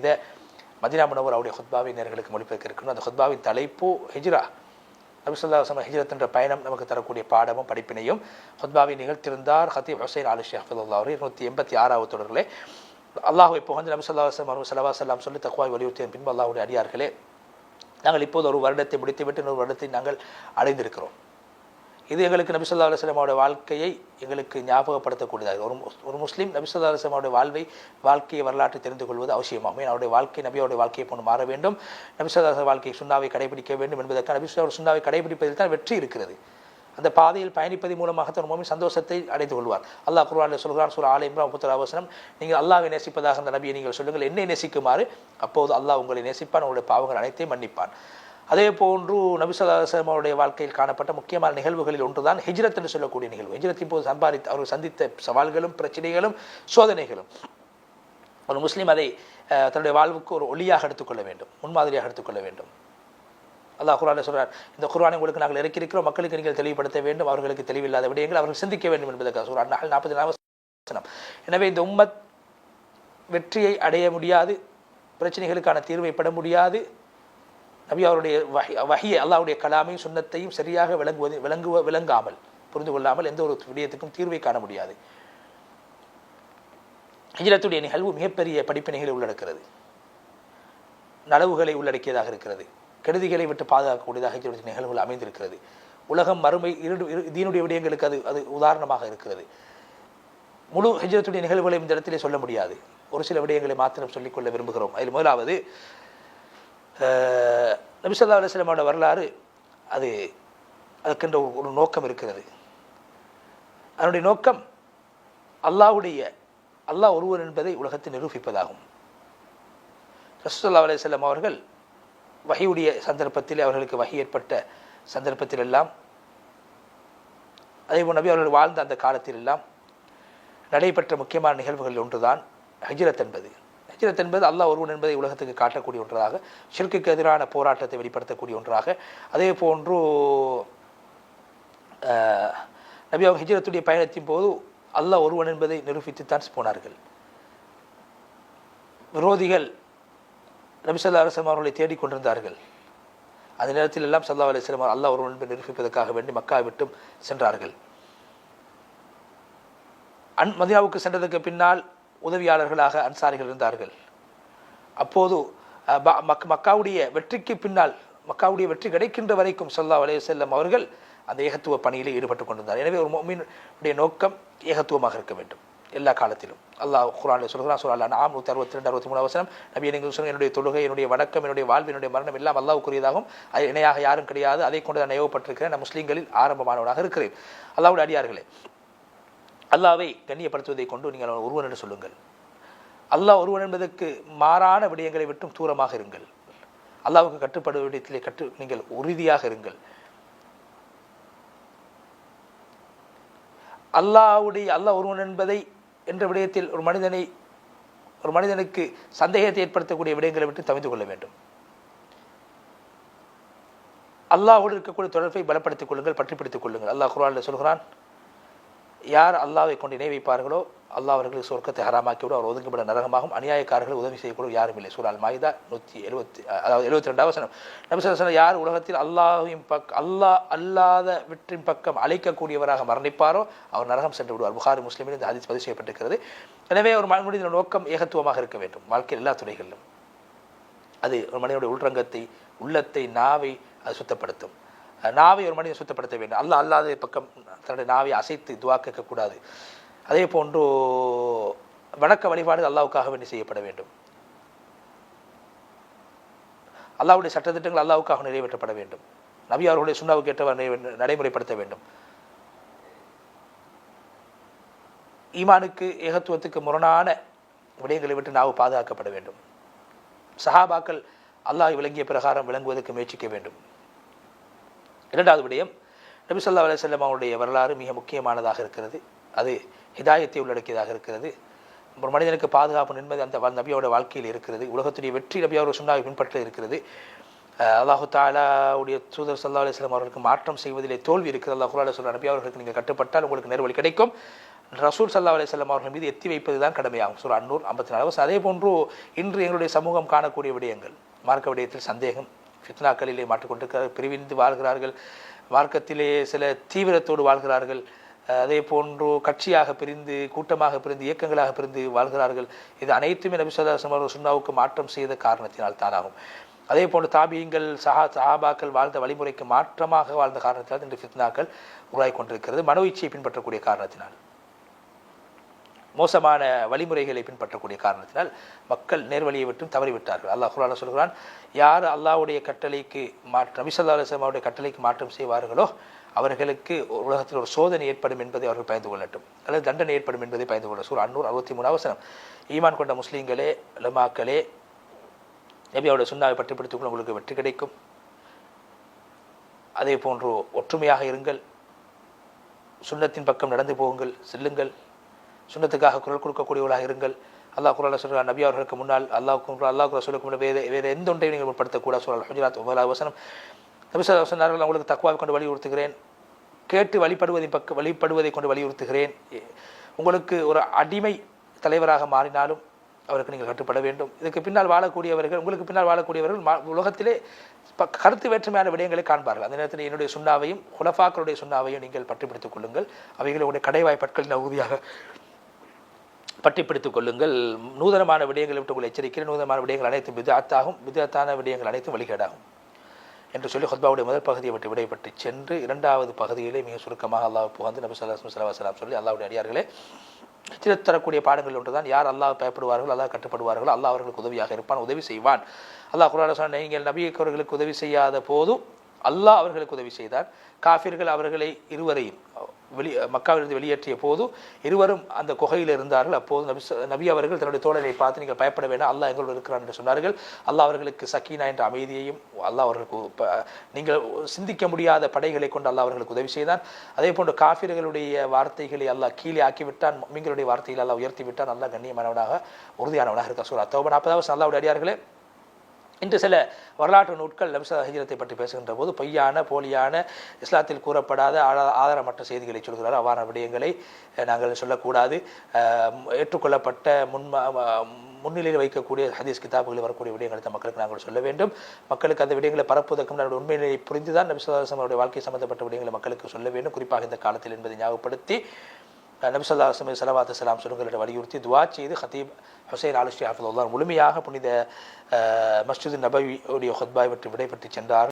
இதை மதீனா முனவ்வரா அவருடைய ஹுத்பாவை நேர்களுக்கு மொழிபெயர்க்க இருக்கணும். அந்த ஹுத்பாவின் தலைப்பு ஹிஜ்ரா. நபி ஸல்லல்லாஹு அலைஹி வஸல்லம் ஹிஜ்ரத் என்ற பயணம் நமக்கு தரக்கூடிய பாடமும் படிப்பினையும் ஹுத்பாவை நிகழ்த்திருந்தார் ஹத்தீப் ஹுசைன் அலி ஷேக் ஹஃபிதுல்லாஹ் அவர்கள் 286வது தொடரிலே. அல்லாஹ்வை புகழ்ந்து நபி ஸல்லல்லாஹு அலைஹி வஸல்லம் சொல்லி தக்வாவை வலியுறுத்திய பின்பு அல்லாஹ்வுடைய அடியார்களே, நாங்கள் இப்போது ஒரு வருடத்தை முடித்துவிட்டு இன்னொரு வருடத்தை நாங்கள் அடைந்திருக்கிறோம். இது எங்களுக்கு நபி ஸல்லல்லாஹு அலைஹி வஸல்லம் வாழ்க்கையை எங்களுக்கு ஞாபகப்படுத்தக்கூடியதாக. ஒரு முஸ்லீம் நபி ஸல்லல்லாஹு அலைஹி வஸல்லம் வாழ்க்கையை வரலாற்றை தெரிந்து கொள்வது அவசியமாகும். அவருடைய வாழ்க்கை நபியோடைய வாழ்க்கையை போன்று மாற வேண்டும். நபி ஸல்லல்லாஹு அலைஹி வஸல்லம் வாழ்க்கை சுன்னாவை கடைபிடிக்க வேண்டும் என்பதற்காக நபி ஸல்லல்லாஹு அலைஹி வஸல்லம் சுன்னாவை கடைபிடிப்பதில் தான் வெற்றி இருக்கிறது. அந்த பாதையில் பயணிப்பதன் மூலமாக ஒரு மூமின் சந்தோஷத்தை அடைந்து கொள்வார். அல்லாஹ் குர்ஆனில் சொல்கிறான், சூரா ஆல இம்ரான் 33வது வசனம், நீங்கள் அல்லாஹ்வை நேசிப்பதாக அந்த நபியை நீங்கள் சொல்லுங்கள், என்னை நேசிக்குமாறு, அப்போது அல்லாஹ் உங்களை நேசிப்பான், உங்களுடைய பாவங்கள் அனைத்தையும் மன்னிப்பான். அதே போன்று நபி ஸல்லல்லாஹு அலைஹி வஸல்லம் அவருடைய வாழ்க்கையில் காணப்பட்ட முக்கியமான நிகழ்வுகளில் ஒன்றுதான் ஹிஜ்ரத் என்று சொல்லக்கூடிய நிகழ்வு. ஹிஜ்ரத்தின் போது அவர்கள் சந்தித்த சவால்களும் பிரச்சனைகளும் சோதனைகளும். ஒரு முஸ்லீம் அதை தன்னுடைய வாழ்வுக்கு ஒரு ஒளியாக எடுத்துக்கொள்ள வேண்டும், முன்மாதிரியாக எடுத்துக்கொள்ள வேண்டும். அல்லாஹ் குர்ஆனில் சொல்றார், இந்த குர்ஆனை உங்களுக்கு நாங்கள் இறக்கியிருக்கிறோம், மக்களுக்கு நீங்கள் தெளிவுபடுத்த வேண்டும், அவர்களுக்கு தெளிவில்லாத விடயங்கள் அவர்கள் சிந்திக்க வேண்டும் என்பதற்காக. சூரா அன்-நஹ்ல் 44வது வசனம். எனவே இந்த உம்மத் வெற்றியை அடைய முடியாது, பிரச்சனைகளுக்கான தீர்வை பெற முடியாது, நபி அவருடைய வஹியை அல்லாஹ்வுடைய கலாமையும் சுன்னத்தையும் சரியாக விளங்காமல் புரிந்து கொள்ளாமல் எந்த ஒரு விடயத்துக்கும் தீர்வை காண முடியாது. ஹிஜ்ரத்துடைய நிகழ்வு மிகப்பெரிய படிப்பினைகளை உள்ளடக்கிறது, நலவுகளை உள்ளடக்கியதாக இருக்கிறது, கெடுதிகளை விட்டு பாதுகாக்கக்கூடியதாக ஹிஜ்ரத்துடைய நிகழ்வுகள் அமைந்திருக்கிறது. உலகம் மறுமை தீனுடைய விடயங்களுக்கு அது உதாரணமாக இருக்கிறது. முழு ஹிஜ்ரத்துடைய நிகழ்வுகளை இந்த இடத்திலே சொல்ல முடியாது, ஒரு சில விடயங்களை மாத்திரம் சொல்லிக்கொள்ள விரும்புகிறோம். அதில் முதலாவது நபி ஸல்லல்லாஹு அலைஹி வஸல்லம் வரலாறு. அதுக்கென்ற ஒரு நோக்கம் இருக்கிறது. அதனுடைய நோக்கம் அல்லாஹ் ஒருவர் என்பதை உலகத்தை நிரூபிப்பதாகும். ரசூலுல்லாஹி ஸல்லல்லாஹு அலைஹி வஸல்லம் அவர்கள் வஹியுடைய சந்தர்ப்பத்தில், அவர்களுக்கு வஹி ஏற்பட்ட சந்தர்ப்பத்தில் எல்லாம், அதேபோல் நபி அவர்கள் வாழ்ந்த அந்த காலத்தில் எல்லாம் நடைபெற்ற முக்கியமான நிகழ்வுகளில் ஒன்றுதான் ஹிஜ்ரத் என்பது. ஹிஜ்ரத் என்பது அல்லாஹ் ஒருவன் என்பதை உலகத்துக்கு காட்டக்கூடிய ஒன்றாக, ஷிர்க்குக்கு எதிரான போராட்டத்தை வெளிப்படுத்தக்கூடிய ஒன்றாக, அதே போன்று நபி அவங்க ஹிஜ்ரத்துடைய பயணத்தின் போது அல்லாஹ் ஒருவன் என்பதை நிரூபித்துத்தான் போனார்கள். விரோதிகள் நபி ஸல்லல்லாஹு அலைஹி வஸல்லம் அவர்களை தேடிக்கொண்டிருந்தார்கள். அந்த நேரத்தில் எல்லாம் ஸல்லல்லாஹு அலைஹி வஸல்லம் அல்லாஹ் ஒருவன் என்பதை நிரூபிப்பதற்காக வேண்டி மக்காவை விட்டும் சென்றார்கள். மதீனாவுக்கு சென்றதற்கு பின்னால் உதவியாளர்களாக அன்சாரிகள் இருந்தார்கள். அப்போது மக்காவுடைய வெற்றிக்கு பின்னால், மக்காவுடைய வெற்றி கிடைக்கின்ற வரைக்கும் ஸல்லல்லாஹு அலைஹி வஸல்லம் அவர்கள் அந்த ஏகத்துவ பணியிலே ஈடுபட்டு கொண்டிருந்தார். எனவே ஒரு முஃமினுடைய நோக்கம் ஏகத்துவமாக இருக்க வேண்டும் எல்லா காலத்திலும். அல்லாஹ் குர்ஆனில் சொல்கிறான், சூரா அன்-அன்ஆம் 162 63 வசனம், நபியே நீங்கள் சொல்லுங்கள், என்னுடைய தொழுகை, என்னுடைய வணக்கம், என்னுடைய வாழ்வு, என்னுடைய மரணம் எல்லாம் அல்லாஹ்வுக்குரியதாகும், அது இணையாக யாரும் கிடையாது, அதை கொண்டு நான் ஏவப்பட்டிருக்கிறேன், நான் முஸ்லீம்களில் ஆரம்பமானவனாக இருக்கிறேன். அல்லாஹ்வுடைய அடியார்களே, அல்லாஹ்வை கண்ணியப்படுத்துவதை கொண்டு நீங்கள் ஒருவன் என்று சொல்லுங்கள். அல்லாஹ் ஒருவன் என்பதற்கு மாறான விடயங்களை விட்டும் தூரமாக இருங்கள். அல்லாஹ்வுக்கு கட்டுப்படுவ விடயத்திலே நீங்கள் உறுதியாக இருங்கள். அல்லாஹ் ஒருவன் என்பதை என்ற விடயத்தில் ஒரு மனிதனுக்கு சந்தேகத்தை ஏற்படுத்தக்கூடிய விடயங்களை விட்டு தவிர்த்து கொள்ள வேண்டும். அல்லாஹ்வோடு இருக்கக்கூடிய தொடர்பை பலப்படுத்திக் கொள்ளுங்கள், பற்றிப்பிடித்துக் கொள்ளுங்கள். அல்லாஹ் குர்ஆனில் சொல்கிறான், யார் அல்லாஹ்வை கொண்டு இணை வைப்பார்களோ அல்லாஹ் அவர்களுக்கு சொர்க்கத்தை ஹராமாக்கிவிடும், அவர் ஒதுக்கப்பட நரகமாகும், அநியாயக்காரர்கள் உதவி செய்யக்கூட யாரும் இல்லை. சூரா அல்-மாயிதா 172 வசனம். நபி ஸல்லல்லாஹு அலைஹி வஸல்லம் யார் உலகத்தில் அல்லாஹ் அல்லாத வெற்றின் பக்கம் அழைக்கக்கூடியவராக மரணிப்பாரோ அவர் நரகம் சென்று விடுவார். புகாரி முஸ்லிமில் இந்த ஹதீஸ் பதிவு செய்யப்பட்டிருக்கிறது. எனவே ஒரு மனிதனுடைய நோக்கம் ஏகத்துவமாக இருக்க வேண்டும் வாழ்க்கையில் எல்லா துறைகளிலும். அது ஒரு மனிதனுடைய உள்ரங்கத்தை, உள்ளத்தை, நாவை அது சுத்தப்படுத்தும். நாவை ஒரு மனிதன் சுத்தப்படுத்த வேண்டும். அல்லாஹ் அல்லாத பக்கம் தன்னுடைய நாவை அசைத்து துஆ கேட்கக்கூடாது. அதே போன்று வணக்க வழிபாடு அல்லாஹ்வுக்காக வேண்டி செய்யப்பட வேண்டும். அல்லாஹ்வுடைய சட்டத்திட்டங்கள் அல்லாஹ்வுக்காக நிறைவேற்றப்பட வேண்டும். நபி அவர்களுடைய சுன்னாவுக்கு ஏற்றவாறு நடைமுறைப்படுத்த வேண்டும். ஈமானுக்கு, ஏகத்துவத்துக்கு முரணான விடயங்களை விட்டு நாவு பாதுகாக்கப்பட வேண்டும். சஹாபாக்கள் அல்லாஹ் விளங்கிய பிரகாரம் விளங்குவதற்கு முயற்சிக்க வேண்டும். இரண்டாவது விடயம், நபி ஸல்லல்லாஹு அலைஹி வஸல்லம் அவருடைய வரலாறு மிக முக்கியமானதாக இருக்கிறது. அது ஹிதாயத்தை உள்ளடக்கியதாக இருக்கிறது. ஒரு மனிதனுக்கு பாதுகாப்பு நிம்மதி அந்த நபியோட வாழ்க்கையில் இருக்கிறது. உலகத்துடைய வெற்றி நபி அவர்கள் சுன்னாவை பின்பற்ற இருக்கிறது. அல்லாஹு தஆலாவுடைய தூதர் ஸல்லல்லாஹு அலைஹி வஸல்லம் அவர்களுக்கு மாற்றம் செய்வதிலே தோல்வி இருக்கிறது. அல்லாஹ் குர்ஆனில் சொல்ற, நபி அவர்களுக்கு நீங்கள் கட்டுப்பட்டால் உங்களுக்கு நேர்வழி கிடைக்கும், ரசூல் ஸல்லல்லாஹு அலைஹி வஸல்லம் அவர்கள் மீது எத்தி வைப்பது தான் கடமையாகும். சூரா அன்-நூர் 54. அதே போன்று இன்று எங்களுடைய சமூகம் காணக்கூடிய விடயங்கள், மார்க்க விடயத்தில் சந்தேகம், ஃபித்னாக்களிலே மாற்றிக்கொண்டிருக்கிறார்கள், பிரிவிந்து வாழ்கிறார்கள், மார்க்கத்திலே சில தீவிரத்தோடு வாழ்கிறார்கள், அதே போன்று கட்சியாக பிரிந்து, கூட்டமாக பிரிந்து, இயக்கங்களாக பிரிந்து வாழ்கிறார்கள். இது அனைத்துமே நபி ஸல்லல்லாஹு அலைஹி வஸல்லம் சுன்னாவுக்கு மாற்றம் செய்த காரணத்தினால் தானாகும். அதே போன்று தாபியங்கள் சஹாபாக்கள் வாழ்ந்த வழிமுறைக்கு மாற்றமாக வாழ்ந்த காரணத்தினால் இன்று ஃபித்னாக்கள் உருவாகி கொண்டிருக்கிறது. மனோ இச்சையை பின்பற்றக்கூடிய காரணத்தினால், மோசமான வழிமுறைகளை பின்பற்றக்கூடிய காரணத்தினால் மக்கள் நேர்வழியை விட்டும் தவறிவிட்டார்கள். அல்லாஹ் குர்ஆனில் சொல்கிறான், யார் அல்லாஹ்வுடைய கட்டளைக்கு நபி ஸல்லல்லாஹு அலைஹி வஸல்லம் அவருடைய கட்டளைக்கு மாற்றம் செய்வார்களோ அவர்களுக்கு உலகத்தில் ஒரு சோதனை ஏற்படும் என்பதை அவர்கள் பயந்து கொள்ளட்டும், அல்லது தண்டனை ஏற்படும் என்பதை பயந்து கொள்ள. சூரா அன்-நூர் 63. ஈமான் கொண்ட முஸ்லீம்களே, உலமாக்களே, நபியோட சுன்னாவை பற்றி பிடித்துக்கொள்ள உங்களுக்கு வெற்றி கிடைக்கும். அதே போன்று ஒற்றுமையாக இருங்கள், சுன்னத்தின் பக்கம் நடந்து போகுங்கள், செல்லுங்கள், சுன்னத்துக்காக குரல் கொடுக்கக்கூடியவர்களாக இருங்கள். அல்லாஹ் குர்ஆனில் சொல்கிறார், நபி அவர்களுக்கு முன்னால் அல்லாஹ் ரசூலுக்கு முன்னால் வேறு எந்த ஒன்றையும் நீங்கள் முற்படுத்தக்கூடாது. சூரா அல்-ஹுஜராத் 9. நபி ஸல்லல்லாஹு அலைஹி வஸல்லம் சொன்னார்கள், உங்களுக்கு தக்வாவை கொண்டு வலியுறுத்துகிறேன், கேட்டு வழிபடுவதை கொண்டு வலியுறுத்துகிறேன். உங்களுக்கு ஒரு அடிமை தலைவராக மாறினாலும் அவருக்கு நீங்கள் கட்டுப்பட வேண்டும். இதுக்கு பின்னால் வாழக்கூடியவர்கள், உங்களுக்கு பின்னால் வாழக்கூடியவர்கள் உலகத்திலே கருத்து வேற்றுமையான விடயங்களை காண்பார்கள். அந்த நேரத்தில் என்னுடைய சுன்னாவையும் குலஃபாக்களுடைய சுன்னாவையும் நீங்கள் பற்றி பிடித்துக் கொள்ளுங்கள். அவைகளுடைய கடைவாய் பற்களின் உறுதியாக பற்றி பிடித்துக் கொள்ளுங்கள். நூதனமான விடயங்களை விட்டு உங்களை எச்சரிக்கிறேன். நூதனமான விடயங்கள் அனைத்தும் பித்அத்தாகும், பித்அத்தான விடயங்கள் அனைத்தும் வழிகேடாகும் என்று சொல்லி ஹுத்பாவுடைய முதல் பகுதியை விட்டு விடைபெற்று சென்று இரண்டாவது பகுதியிலே மிக சுருக்கமாக அல்லாஹ் புகழ்ந்து நபி ஸல்லல்லாஹு அலைஹி வஸல்லம் சொல்லி, அல்லாஹ்வுடைய அடியார்களே, ஹிஜ்ரத் தரக்கூடிய பாடங்கள் ஒன்றுதான், யார் அல்லாஹ் பயப்படுவார்கள், அல்லாஹ் கட்டுப்படுவார்களோ அல்லாஹ் அவர்களுக்கு உதவியாக இருப்பான், உதவி செய்வான். அல்லாஹ் குர்ஆனில் சொன்ன, நீங்கள் நபி அவர்களுக்கு உதவி செய்யாத போதும் அல்லாஹ் அவர்களுக்கு உதவி செய்தார். காஃபிர்கள் அவர்களை இருவரையும் மக்காவிலிருந்து வெளியேற்றிய போது இருவரும் அந்த குகையில் இருந்தார்கள். அப்போது நபி அவர்கள் தன்னுடைய தோழரை பார்த்து, நீங்கள் பயப்பட வேண்டாம், அல்லாஹ் எங்களோடு இருக்கிறான் என்று சொன்னார்கள். அல்லாஹ் அவர்களுக்கு சக்கீனா என்ற அமைதியையும், அல்லாஹ் அவர்களுக்கு நீங்கள் சிந்திக்க முடியாத படைகளை கொண்டு அல்லாஹ் அவர்களுக்கு உதவி செய்தான். அதே போன்று காஃபிர்களுடைய வார்த்தைகளை அல்லாஹ் கீழே ஆக்கிவிட்டான், முஃமின்களுடைய வார்த்தைகளை அல்லாஹ் உயர்த்தி விட்டான். அல்லாஹ் கண்ணியமானவனாக உறுதியானவனாக இருக்கார். சூரா தௌபா 40. அல்லாஹ்வுடைய அடியார்களே, இன்று சில வரலாற்று நூட்கள் நபி ஸல்லல்லாஹு ஹிஜ்ரத்தை பற்றி பேசுகின்ற போது பொய்யான, போலியான, இஸ்லாத்தில் கூறப்படாத ஆதாரமற்ற செய்திகளை சொல்கிறார். அவ்வாறான விடயங்களை நாங்கள் சொல்லக்கூடாது. ஏற்றுக்கொள்ளப்பட்ட முன்னிலையில் வைக்கக்கூடிய ஹதீஸ் கிதாபுகளில் வரக்கூடிய விடயங்களை மக்களுக்கு நாங்கள் சொல்ல வேண்டும். மக்களுக்கு அந்த விடயங்களை பரப்புவதற்கும் நம்முடைய உண்மையை புரிந்துதான் நபி ஸல்லல்லாஹு அலைஹி வஸல்லம் வாழ்க்கை சம்பந்தப்பட்ட விடயங்களை மக்களுக்கு சொல்ல வேண்டும், குறிப்பாக இந்த காலத்தில் என்பதை ஞாபகப்படுத்தி நபி ஸல்லல்லாஹு அலைஹி வஸல்லம் ஸலவாத்து ஸலாம் சொல்லுங்கள் வலியுறுத்தி துஆ செய்து ஹதீப் ஹுசைன் ஆலுஷி ஹஃபிதுல்லாஹ் முழுமையாக புனித மஸ்ஜித் நபவி உடைய ஹுத்பாவை பற்றி விடைபெற்று சென்றார்.